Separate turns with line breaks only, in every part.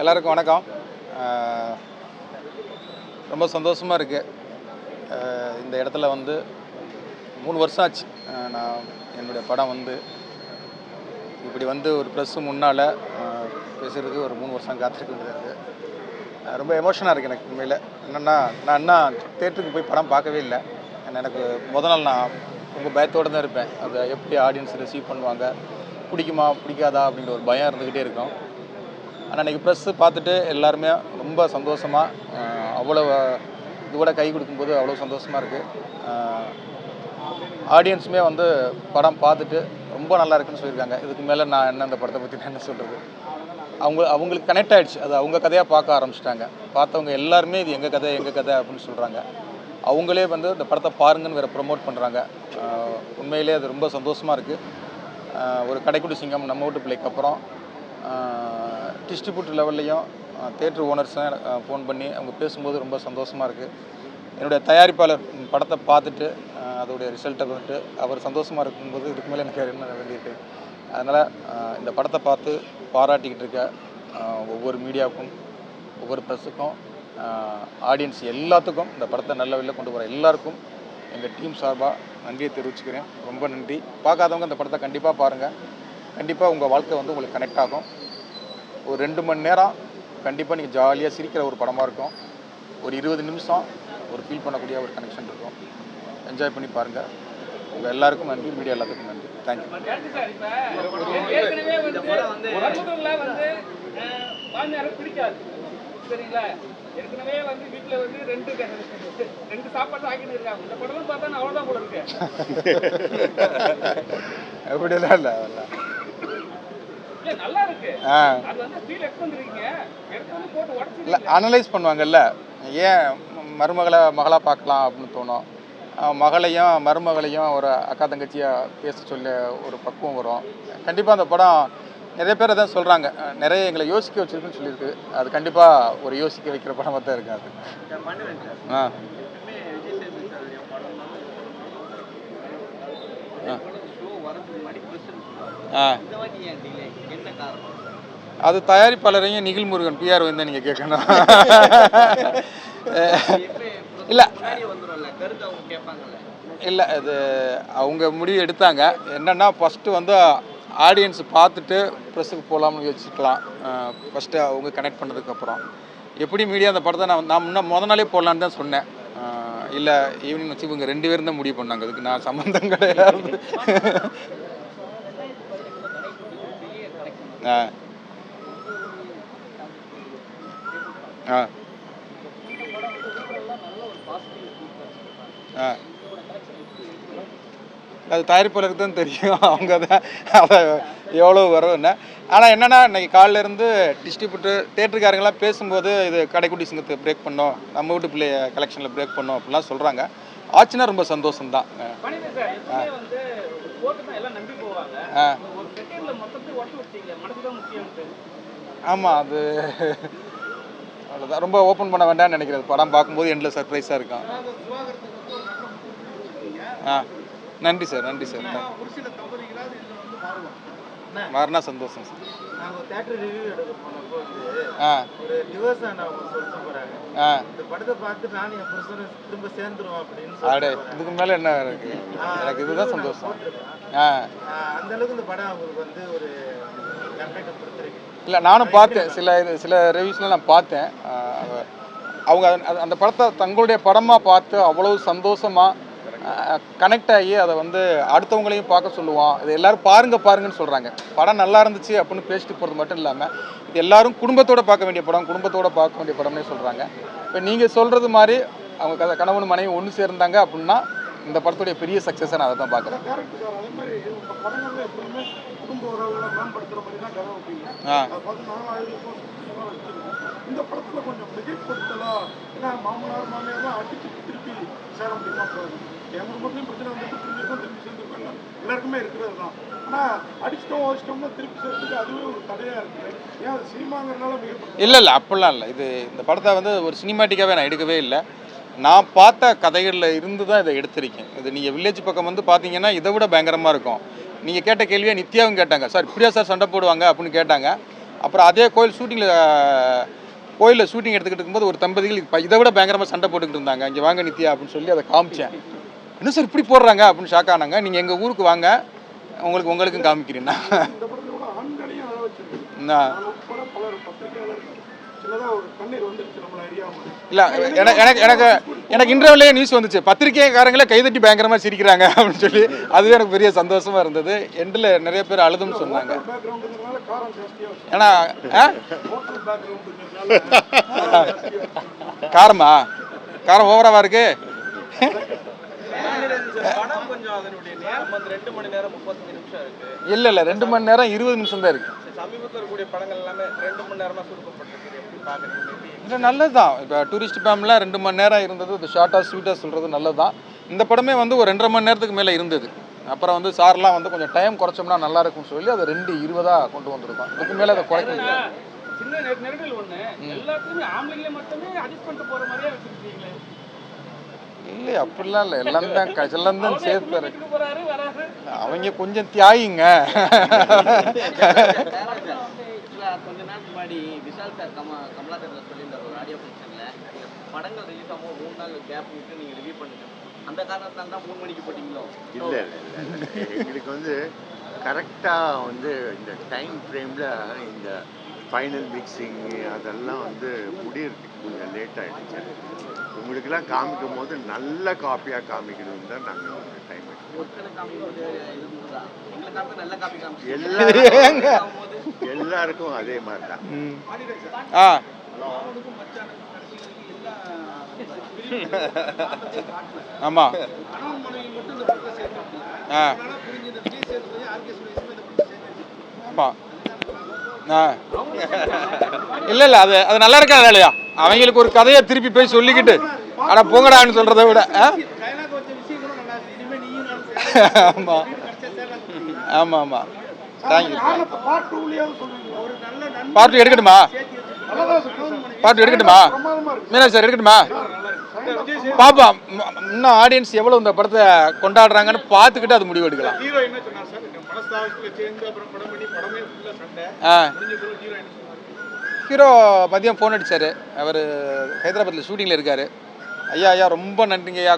எல்லாருக்கும் வணக்கம். ரொம்ப சந்தோஷமாக இருக்குது. இந்த இடத்துல வந்து 3 வருஷம் ஆச்சு. நான் என்னுடைய படம் வந்து இப்படி வந்து ஒரு ப்ரெஸ்ஸு முன்னால் பேசுகிறதுக்கு ஒரு 3 வருஷம் காத்திருக்க முடியாது. ரொம்ப எமோஷனாக இருக்குது எனக்கு உண்மையில். என்னென்னா, நான் இன்னும் தேட்டருக்கு போய் படம் பார்க்கவே இல்லை. எனக்கு முதல் நாள் நான் ரொம்ப பயத்தோடு தான் இருப்பேன். அதை எப்படி ஆடியன்ஸ் ரிசீவ் பண்ணுவாங்க, பிடிக்குமா பிடிக்காதா அப்படிங்கிற ஒரு பயம் இருந்துக்கிட்டே இருக்கும். ஆனால் இன்றைக்கி ப்ரெஸ்ஸு பார்த்துட்டு எல்லாருமே ரொம்ப சந்தோஷமாக அவ்வளோ இது கூட கை கொடுக்கும்போது அவ்வளோ சந்தோஷமாக இருக்குது. ஆடியன்ஸுமே வந்து படம் பார்த்துட்டு ரொம்ப நல்லா இருக்குன்னு சொல்லியிருக்காங்க. இதுக்கு மேலே நான் என்ன அந்த படத்தை பற்றி என்ன சொல்கிறது, அவங்களுக்கு கனெக்ட் ஆகிடுச்சு. அது அவங்க கதையாக பார்க்க ஆரம்பிச்சிட்டாங்க. பார்த்தவங்க எல்லாருமே இது எங்கள் கதை அப்படின்னு சொல்கிறாங்க. அவங்களே வந்து இந்த படத்தை பாருங்கன்னு வேறு ப்ரொமோட் பண்ணுறாங்க. உண்மையிலே அது ரொம்ப சந்தோஷமாக இருக்குது. ஒரு கடைக்குடி சிங்கம் நம்ம வீட்டு பிள்ளைக்கு அப்புறம் டிஸ்ட்ரிபியூட்டர் லெவல்லையும் தேட்டர் ஓனர்ஸை ஃபோன் பண்ணி அவங்க பேசும்போது ரொம்ப சந்தோஷமாக இருக்குது. என்னுடைய தயாரிப்பாளர் படத்தை பார்த்துட்டு அதோடைய ரிசல்ட்டை வந்துட்டு அவர் சந்தோஷமாக இருக்கும்போது இதுக்கு மேலே எனக்கு என்ன வேண்டியிருக்கு. அதனால் இந்த படத்தை பார்த்து பாராட்டிக்கிட்டு இருக்க ஒவ்வொரு மீடியாவுக்கும், ஒவ்வொரு ப்ரெஸ்ஸுக்கும், ஆடியன்ஸ் எல்லாத்துக்கும், இந்த படத்தை நல்ல வழியில் கொண்டு போகிற எல்லாருக்கும் எங்கள் டீம் சார்பாக நன்றியை தெரிவிச்சுக்கிறேன். ரொம்ப நன்றி. பார்க்காதவங்க இந்த படத்தை கண்டிப்பாக பாருங்கள். கண்டிப்பாக உங்கள் வாழ்க்கை வந்து உங்களுக்கு கனெக்ட் ஆகும். ஒரு 2 மணி நேரம் கண்டிப்பாக நீங்கள் ஜாலியாக சிரிக்கிற ஒரு படமாக இருக்கும். ஒரு 20 நிமிஷம் ஒரு ஃபீல் பண்ணக்கூடிய ஒரு கனெக்ஷன் இருக்கும். என்ஜாய் பண்ணி பாருங்கள். உங்கள் எல்லாருக்கும் நன்றி, மீடியா எல்லாத்துக்கும் நன்றி. தேங்க்யூ.
ஏற்கனவே வந்து வீட்டில் வந்து 2 சாப்பாடு ஆக்கிட்டு இருக்காங்க. இந்த படம் பார்த்தா அவ்வளோதான் போல இருக்கு.
அப்படியெல்லாம் இல்லை,
நல்லா இருக்கு. அது வந்து ஃபீல் எடுத்துருக்கீங்க. எடுத்து போட்டு உடச்சி
இல்லை, அனலைஸ் பண்ணுவாங்கல்ல. ஏன் மகளாக பார்க்கலாம் அப்படின்னு தோணும். மகளையும் மருமகளையும் ஒரு அக்கா தங்கச்சியாக பேச சொல்ல ஒரு பக்குவம் வரும். கண்டிப்பாக அந்த படம் நிறைய பேர் அதான் சொல்கிறாங்க, நிறைய எங்களை யோசிக்க வச்சுருக்குன்னு சொல்லியிருக்கு. அது கண்டிப்பாக ஒரு யோசிக்க வைக்கிற படமாக தான் இருக்காது. அது தயாரிப்பாளரையும் நிகில் முருகன் பிஆர் வந்து நீங்கள் கேட்கணும். இல்லை இது அவங்க முடிவு எடுத்தாங்க. என்னென்னா ஃபஸ்ட்டு வந்து ஆடியன்ஸ் பார்த்துட்டு ப்ரெஸ்ஸுக்கு போகலாம்னு யோசிச்சுக்கலாம். ஃபஸ்ட்டு அவங்க கனெக்ட் பண்ணதுக்கப்புறம் எப்படி மீடியா அந்த படத்தை நான் முன்ன நாளே போடலான்னு தான் சொன்னேன். இல்லை ஈவினிங் வச்சு இவங்க 2 பேரும் தான் முடிவு பண்ணாங்க. அதுக்கு நான் சம்மந்தம் கிடையாது. அது தயாரிப்பாளருக்கு தான் தெரியும். அவங்க தான் அதை எவ்வளோ வரும்னு. ஆனால் என்னென்னா, இன்றைக்கி காலிலேருந்து டிஸ்ட்ரிபியூட்டர் தேட்டருக்காரங்களாம் பேசும்போது இது கடைக்குட்டி சிங்கத்தை பிரேக் பண்ணோம், நம்ம வீட்டு பிள்ளைய கலெக்ஷனில் பிரேக் பண்ணோம் அப்படிலாம் சொல்கிறாங்க. ஆச்சுன்னா ரொம்ப சந்தோஷம்தான். ஆமாம், அது அவ்வளோதான். ரொம்ப ஓப்பன் பண்ண வேண்டாம்னு நினைக்கிறது. படம் பார்க்கும்போது எண்டில் சர்ப்ரைஸாக இருக்கும். நன்றி சார், நன்றி சார். மாறினா சந்தோஷம் சார். இதுக்கு மேலே என்ன இருக்கு? எனக்கு இதுதான் சந்தோஷம். இல்லை, நானும் பார்த்தேன். சில ரிவ்யூஸ்லாம் நான் பார்த்தேன். அவங்க அந்த படத்தை தங்களுடைய படமாக பார்த்து அவ்வளோ சந்தோஷமாக கனெக்ட் ஆகி அதை வந்து அடுத்தவங்களையும் பார்க்க சொல்லுவான். இது எல்லோரும் பாருங்கன்னு சொல்கிறாங்க. படம் நல்லா இருந்துச்சு அப்படின்னு பேசிட்டு போகிறது மட்டும் இல்லாமல் இது எல்லோரும் குடும்பத்தோடு பார்க்க வேண்டிய படம்னே சொல்கிறாங்க. இப்போ நீங்கள் சொல்கிறது மாதிரி அவங்க கணவன் மனைவி ஒன்று சேர்ந்தாங்க அப்படின்னா இந்த படத்துடைய பெரிய சக்ஸஸை நான் அதை தான் பார்க்குறேன்.
இந்த படத்துல கொஞ்சம் மிகைப்படுத்தலா, ஏன்னா மாமனார் மாமியார் அடிச்சு திருப்பி சேர முடியுமா? என் குடும்பத்திலையும் பிரச்சனை வந்துட்டு திரும்பி சேர்ந்துருக்காங்க, எல்லாருக்குமே இருக்கிறது தான். ஆனால் அடிச்சிட்டோம்னா திருப்பி சேர்த்துக்கு அதுவே ஒரு தடையாக இருக்குது. ஏன் அது சினிமாங்கிறதுனால மிகைப்படுத்த?
இல்லை, அப்படிலாம் இல்லை. இந்த படத்தை வந்து ஒரு சினிமாட்டிக்காகவே நான் எடுக்கவே இல்லை. நான் பார்த்த கதைகளில் இருந்து தான் இதை எடுத்திருக்கேன். இது நீங்கள் வில்லேஜ் பக்கம் வந்து பார்த்தீங்கன்னா இதை விட பயங்கரமாக இருக்கும். நீங்கள் கேட்ட கேள்வியாக நித்யாவும் கேட்டாங்க, சார் இப்படியா சார் சண்டை போடுவாங்க அப்படின்னு கேட்டாங்க. அப்புறம் அதே கோயிலில் ஷூட்டிங் எடுத்துக்கிட்டு இருக்கும்போது ஒரு தம்பதிகள் இதை விட பயங்கரமாக சண்டை போட்டுக்கிட்டு இருந்தாங்க. இங்கே வாங்க நித்யா அப்படின்னு சொல்லி அதை காமிச்சேன். என்ன சார் இப்படி போடுறாங்க அப்படின்னு ஷாக் ஆனாங்க. நீங்கள் எங்கள் ஊருக்கு வாங்க, உங்களுக்கும் காமிக்கிறீங்கன்னா
இந்த படத்துல கூட ஆண்களையும் அழ வச்சிருக்கு. நான் உட்பட பலர் பத்திரிகையாளர்கள் சின்னதாக ஒரு கண்ணீர் வந்துருச்சு நம்மளை அறியாமல்.
இல்லை, எனக்கு இன்டர்வியூலேயே நியூஸ் வந்துச்சு, பத்திரிகைக்காரங்களே கைதட்டி பயங்கரமாக சிரிக்கிறாங்க அப்படின்னு சொல்லி. அதுவே எனக்கு பெரிய சந்தோஷமாக இருந்தது. எண்டில் நிறைய பேர் அழுதுன்னு சொன்னாங்க.
பேக்ரவுண்டுங்கிறதுனால காரம் ஜாஸ்தியாக
ஏன்னா
ஹோட்டல் பேக்ரவுண்டுங்கிறதுனால
காரம் ஓவராவா இருக்கு.
படம் கொஞ்சம் அதனுடைய நேரம் வந்து 2 மணி நேரம் 35 நிமிஷம் இருக்கு.
இல்லை 2 மணி நேரம் 20 நிமிஷம் தான் இருக்கு.
சமீபத்தில் இருக்கக்கூடிய படங்கள் எல்லாமே 2 மணி நேரமா சுருக்கப்பட்டிருக்கு. எப்படி பாக்குறீங்க?
இல்லை, நல்லது தான். இப்போ டூரிஸ்ட் ஃபேம்லாம் 2 மணி நேரம் இருந்தது. இது ஷார்ட்டாக ஸ்வீட்டாக சொல்கிறது நல்லது தான். இந்த படமே வந்து ஒரு 2.5 மணி நேரத்துக்கு மேலே இருந்தது. அப்புறம் வந்து சார்லாம் வந்து கொஞ்சம் டைம் குறைச்சோம்னா நல்லா இருக்கும்னு சொல்லி அதை 2:20 கொண்டு வந்திருக்கோம். இதுக்கு மேலே அதை குறைக்க முடியாது.
சின்ன நெருடல் ஒண்ணு, எல்லாத்தையுமே ஆம்பளைங்களே மட்டுமே அட்ஜஸ்ட் பண்ணிட்டு போற மாதிரியே வச்சிருக்கீங்களே.
இல்லை, அப்படிலாம் இல்லை. எல்லாம் தான் சேர்த்து
போறாரு வராரு.
அவங்க கொஞ்சம் தியாகிங்க.
கொஞ்ச நாள் முன்னாடி விஷால் சார் கமலா சார் சொல்லியிருந்தார் ஒரு ஆடியோ ஃபங்க்ஷன்ல, படங்கள் ரிலீஸ் ஆகும் 3 நாள் கேப் விட்டு நீங்க ரிவ்யூ பண்ணுங்க. அந்த காரணத்தால தான் 3 மணிக்கு போட்டீங்களோ?
இல்லை எங்களுக்கு வந்து கரெக்டாக வந்து இந்த டைம் ஃப்ரேமில் இந்த ஃபைனல் மிக்சிங் அதெல்லாம் வந்து முடியறதுக்கு கொஞ்சம் லேட் ஆகிடுச்சு. உங்களுக்கெல்லாம் காமிக்கும் போது நல்ல காப்பியாக காமிக்கணும்னு தான் நாங்கள் டைம் எல்லாருக்கும் அதே மாதிரி தான்.
ஆமாம். ஆமாம். இல்லை அது நல்லா இருக்காது இல்லையா? அவங்களுக்கு ஒரு கதையை திருப்பி போய் சொல்லிக்கிட்டு ஆனால் போங்கடான்னு சொல்கிறத விட. ஆமாம் ஆமாம் ஆமாம். தேங்க்யூ. பார்ட் 2 எடுக்கட்டுமா? மீனாட்சி சார் எடுக்கட்டுமா? பாப்பா, இன்னும் ஆடியன்ஸ் எவ்வளோ இந்த படத்தை கொண்டாடுறாங்கன்னு பார்த்துக்கிட்டு அது முடிவு எடுக்கலாம். ஹீரோ மதியம் ஃபோன் அடித்தார். அவர் ஹைதராபாத்தில் ஷூட்டிங்கில் இருக்கார். ஐயா ரொம்ப நன்றிங்க ஐயா,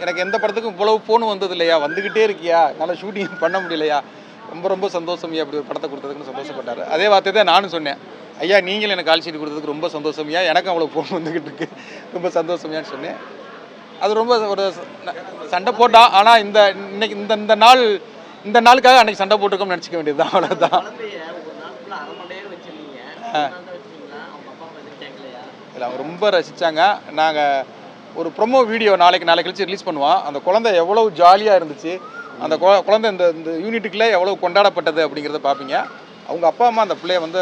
எனக்கு எந்த படத்துக்கும் இவ்வளவு ஃபோன் வந்தது இல்லையா, வந்துக்கிட்டே இருக்கியா, என்னால் ஷூட்டிங் பண்ண முடியலையா, ரொம்ப சந்தோஷம் ஐயா, அப்படி ஒரு படத்தை கொடுத்ததுக்குன்னு சந்தோஷப்பட்டார். அதே வார்த்தை தான் நானும் சொன்னேன். ஐயா நீங்களும் எனக்கு கால் ஷீட் கொடுத்ததுக்கு ரொம்ப சந்தோஷம் ஐயா, எனக்கும் அவ்வளோ ஃபோன் வந்துக்கிட்டு இருக்கு, ரொம்ப சந்தோஷமையான்னு சொன்னேன். அது ரொம்ப ஒரு சண்டை போட்டா. ஆனால் இன்னைக்கு இந்த நாளுக்காக அன்னைக்கு சண்டை போட்டுருக்கோம்னு நினச்சிக்க வேண்டியது தான், அவ்வளோதான். இல்லை, அவங்க ரொம்ப ரசித்தாங்க. நாங்கள் ஒரு ப்ரொமோ வீடியோ நாளைக்கு கழிச்சு ரிலீஸ் பண்ணுவோம். அந்த குழந்தை எவ்வளோ ஜாலியாக இருந்துச்சு, அந்த குழந்தை இந்த யூனிட்டுக்குள்ளே எவ்வளோ கொண்டாடப்பட்டது அப்படிங்கிறத பார்ப்பீங்க. அவங்க அப்பா அம்மா அந்த பிள்ளைய வந்து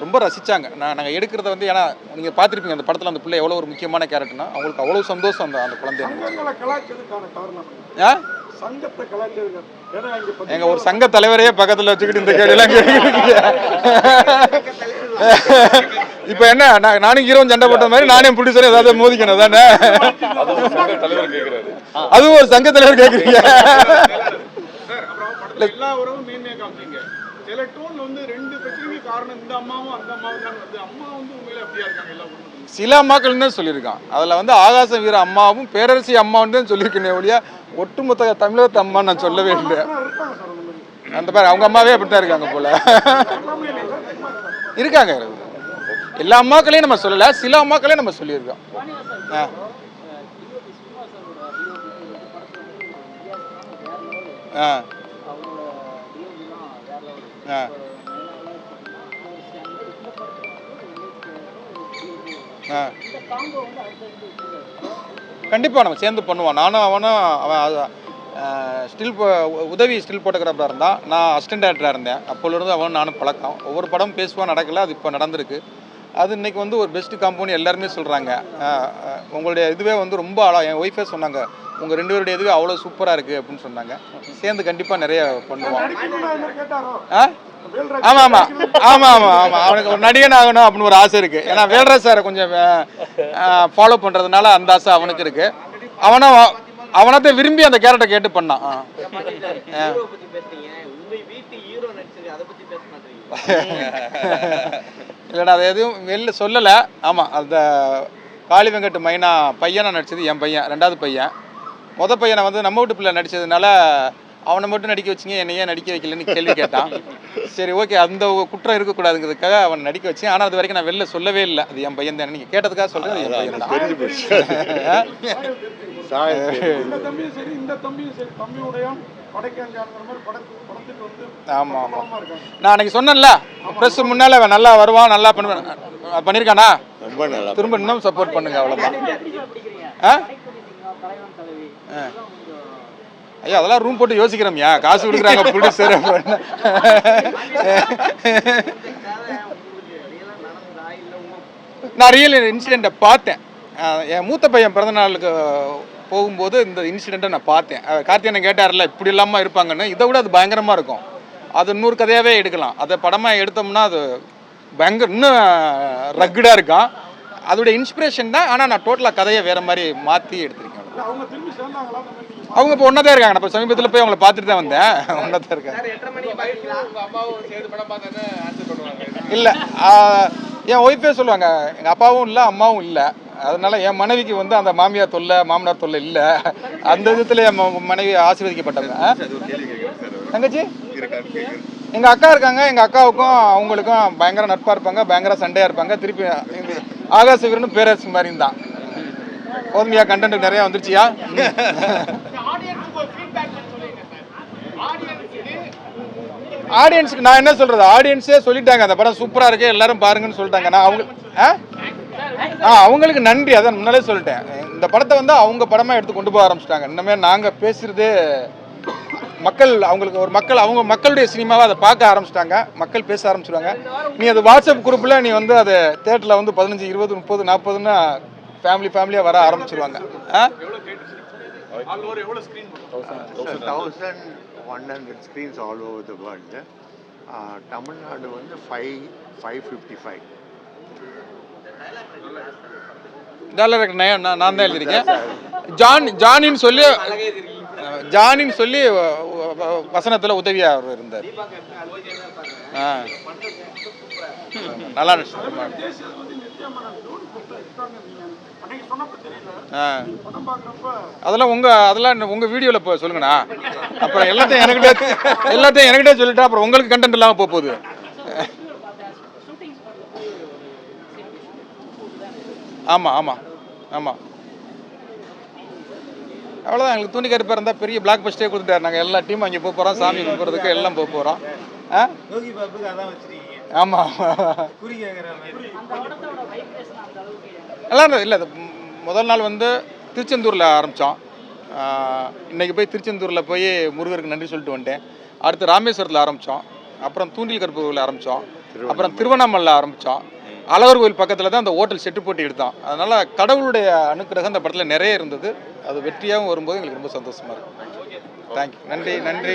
ரொம்ப ரசித்தாங்க. நாங்கள் எடுக்கிறத வந்து, ஏன்னா நீங்கள் பார்த்துருப்பீங்க அந்த படத்தில் அந்த பிள்ளை எவ்வளோ ஒரு முக்கியமான கேரக்டர்னா, அவங்களுக்கு அவ்வளோ சந்தோஷம் அந்த குழந்தை. எங்கள் ஒரு சங்க தலைவரையே பக்கத்தில் வச்சுக்கிட்டு இந்த கேள்வியெல்லாம் கேட்குறீங்க. இப்போ என்ன, நானும் ஹீரோன் சண்டை போட்ட மாதிரி நானே ப்ரொடியூசர் ஏதாவது மோதிக்கணும் தானே? அதுவும் ஒரு சங்க தலைவர் கேட்குறீங்க.
எல்லா உறவும் மேன்மையாக காமிச்சிங்க. சில டோன்ல வந்து 2 பிரச்சனைக்கு காரணம் இந்த அம்மாவும் அந்த அம்மாவும் தான் வந்து, அம்மா வந்து உண்மையில அப்படியா இருக்காங்க எல்லா குடும்பமும்.
சில அம்மாக்கள் தான் சொல்லியிருக்கான். அதில் வந்து ஆகாச வீர அம்மாவும் பேரரசி அம்மாவும் தான் சொல்லியிருக்கேன் ஒழிய ஒட்டுமொத்த தமிழகத்து அம்மா நான் சொல்லவே இல்லை. அந்த மாதிரி அவங்க அம்மாவே அப்படித்தான் இருக்காங்க போல. இருக்காங்க. எல்லா அம்மாக்களையும் நம்ம சொல்லலை, சில அம்மாக்களையும் நம்ம சொல்லியிருக்கோம். கண்டிப்பாக நம்ம சேர்ந்து பண்ணுவோம். நானும் அவன் உதவி ஸ்டில் போட்டோகிராஃபராக இருந்தான், நான் அசிஸ்டன்ட் டேரக்டராக இருந்தேன். அப்போலேருந்து அவன் நானும் பழக்கம். ஒவ்வொரு படம் பேசுவான், நடக்கலை, அது இப்போ நடந்திருக்கு. அது இன்றைக்கி வந்து ஒரு பெஸ்ட்டு காம்பவுண்ட் எல்லாருமே சொல்கிறாங்க. உங்களுடைய இதுவே வந்து ரொம்ப என் ஒய்ஃபே சொன்னாங்க, உங்கள் 2 பேருடைய இதுவே அவ்வளோ சூப்பராக இருக்குது அப்படின்னு சொன்னாங்க. சேர்ந்து கண்டிப்பாக நிறைய பண்ணுவோம். ஆமாம். அவனுக்கு ஒரு நடிகன் ஆகணும் அப்படின்னு ஒரு ஆசை இருக்குது. ஏன்னா வேல்ராஜ் சாரை கொஞ்சம் ஃபாலோ பண்ணுறதுனால அந்த ஆசை அவனுக்கு இருக்குது. அவனத்தை விரும்பி அந்த கேரக்டர் கேட்டு பண்ணான்.
பத்தி பேச மாட்டீங்க.
இல்லைடா அது எதுவும் வெளில சொல்லலை. ஆமாம், அந்த காளி வெங்கட் மைனா பையனை நடித்தது என் பையன், 2வது பையன். பையனை வந்து நம்ம வீட்டு பிள்ளை நடித்ததுனால அவனை மட்டும் நடிக்க வச்சிங்க, என்னை ஏன் நடிக்க வைக்கலன்னு கேள்வி கேட்டான். சரி ஓகே, அந்த குற்றம் இருக்கக்கூடாதுங்கிறதுக்காக அவனை நடிக்க வச்சேன். ஆனால் அது வரைக்கும் நான் வெளில சொல்லவே இல்லை அது என் பையன் தான். நீங்கள் கேட்டதுக்காக சொல்கிறேன், என் பையன் தான்.
தெரிஞ்சு போச்சு.
இந்த தம்பியும் சரி இந்த தம்பியும் சரி தம்பியுடையான் படைக்காஞ்சாங்கிற மாதிரி படத்துக்கு வந்து
ஆமாம் ஆமாம்,
பலமா இருக்காங்க.
நான் அன்றைக்கி சொன்னேன்ல ப்ரெஸ் முன்னால் அவன் நல்லா வருவான், நல்லா பண்ணுவேன். பண்ணியிருக்கானா?
ரொம்ப நல்லா.
திரும்ப இன்னும் சப்போர்ட் பண்ணுங்க, அவ்வளோதான். ஆ ஐயா அதெல்லாம் ரூம் போட்டு யோசிக்கிறோம்யா, காசு கொடுக்குறாங்க ப்ரொடியூசர். நான் ரியல் இன்சிடெண்ட்டை பார்த்தேன். என் மூத்த பையன் பிறந்த நாளுக்கு போகும்போது இந்த இன்சிடெண்ட்டை நான் பார்த்தேன். கார்த்திகேயன் கேட்டார்ல இப்படி இல்லாமல் இருப்பாங்கன்னு, இதை விட அது பயங்கரமாக இருக்கும். அது 100 கதையாகவே எடுக்கலாம். அதை படமாக எடுத்தோம்னா அது பயங்கர இன்னும் ரக்குடாக இருக்கும். அதோட இன்ஸ்பிரேஷன் தான். ஆனால் நான் டோட்டலாக கதையை வேறு மாதிரி மாற்றி எடுத்திருக்கேன்.
அவங்க திரும்பி சேர்ந்தாங்களா?
அவங்க இப்போ ஒன்றா தான் இருக்காங்க. நான் இப்போ சமீபத்தில் போய் அவங்கள பார்த்துட்டு தான் வந்தேன். ஒன்றா தான் இருக்காங்க.
8:30 மணிக்கு பாத்தீங்களா? உங்க அம்மாவும் சேர்ந்து படம் பார்த்தாங்க ஆன்சர் பண்ணுவாங்க.
இல்லை, என் ஒய்ஃபே சொல்லுவாங்க எங்கள் அப்பாவும் இல்லை அம்மாவும் இல்லை, அதனால என் மனைவிக்கு வந்து அந்த மாமியார் தொல்லை மாமனார் தொல்லை இல்லை. அந்த விதத்தில் என் மனைவி ஆசீர்வதிக்கப்பட்டாங்க. தங்கச்சி எங்கள் அக்கா இருக்காங்க. எங்கள் அக்காவுக்கும் அவங்களுக்கும் பயங்கர நட்பாக இருப்பாங்க, பயங்கர சண்டையாக இருப்பாங்க. திருப்பி ஆகாச வீரனும் பேரரசு மாதிரி தான். கோதுமையா கண்டென்ட் நிறையா வந்துருச்சியா? ஆடியன்ஸுக்கு நான் என்ன சொல்கிறது, ஆடியன்ஸே சொல்லிட்டாங்க அந்த படம் சூப்பராக இருக்குது எல்லாரும் பாருங்கன்னு சொல்லிட்டாங்க. நான் அவங்க அவங்களுக்கு நன்றி, அதான் முன்னாலே சொல்லிட்டேன். இந்த படத்தை வந்து அவங்க படமாக எடுத்து கொண்டு போக ஆரம்பிச்சிட்டாங்க. இன்னமே நாங்கள் பேசுகிறதே மக்கள் அவங்களுக்கு ஒரு அவங்க மக்களுடைய சினிமாவை அதை பார்க்க ஆரம்பிச்சிட்டாங்க. மக்கள் பேச ஆரம்பிச்சிடுவாங்க. நீ அது வாட்ஸ்அப் குரூப்பில் நீ வந்து அது தேட்டரில் வந்து 15, 20, 30, 40ன்னு ஃபேமிலியாக வர ஆரம்பிச்சிருவாங்க.
1100 screens all over the world. Tamil Nadu வந்து 555.
டாலர் நான் தான் எழுதியிருக்கேன். ஜானின்னு சொல்லி வசனத்தில் உதவியாக அவர் இருந்தார். நல்லா அதெல்லாம் உங்க வீடியோல போய் சொல்லுங்கண்ணா. அப்புறம் எல்லாத்தையும் என்கிட்ட சொல்லிட்டா அப்புறம் உங்களுக்கு கண்டென்ட் இல்லாமல் போகுது. ஆமாம் ஆமாம் ஆமாம், அவ்வளோதான். எங்களுக்கு துணி கருப்பாக இருந்தால் பெரிய பிளாக் பஸ்டே கொடுத்துட்டாரு. நாங்கள் எல்லா டீமும் அங்கே போக போகிறோம், சாமி கும்பிட்றதுக்கு எல்லாம் போக போகிறோம். ஆமாம் நல்லா இருந்தது. இல்லை முதல் நாள் வந்து திருச்செந்தூரில் ஆரம்பித்தோம். இன்றைக்கி போய் திருச்செந்தூரில் போய் முருகருக்கு நன்றி சொல்லிட்டு வந்துட்டேன். அடுத்து ராமேஸ்வரத்தில் ஆரம்பித்தோம், அப்புறம் தூண்டில் கருப்பூரில் ஆரம்பித்தோம், அப்புறம் திருவண்ணாமலையில் ஆரம்பித்தோம். அழகர் கோயில் பக்கத்தில் தான் அந்த ஹோட்டல் செட்டு போட்டு எடுத்தோம். அதனால் கடவுளுடைய அனுக்கிரகம் அந்த படத்தில் நிறைய இருந்தது. அது வெற்றியாகவும் வரும்போது எங்களுக்கு ரொம்ப சந்தோஷமாக இருக்கும். தேங்க்யூ, நன்றி.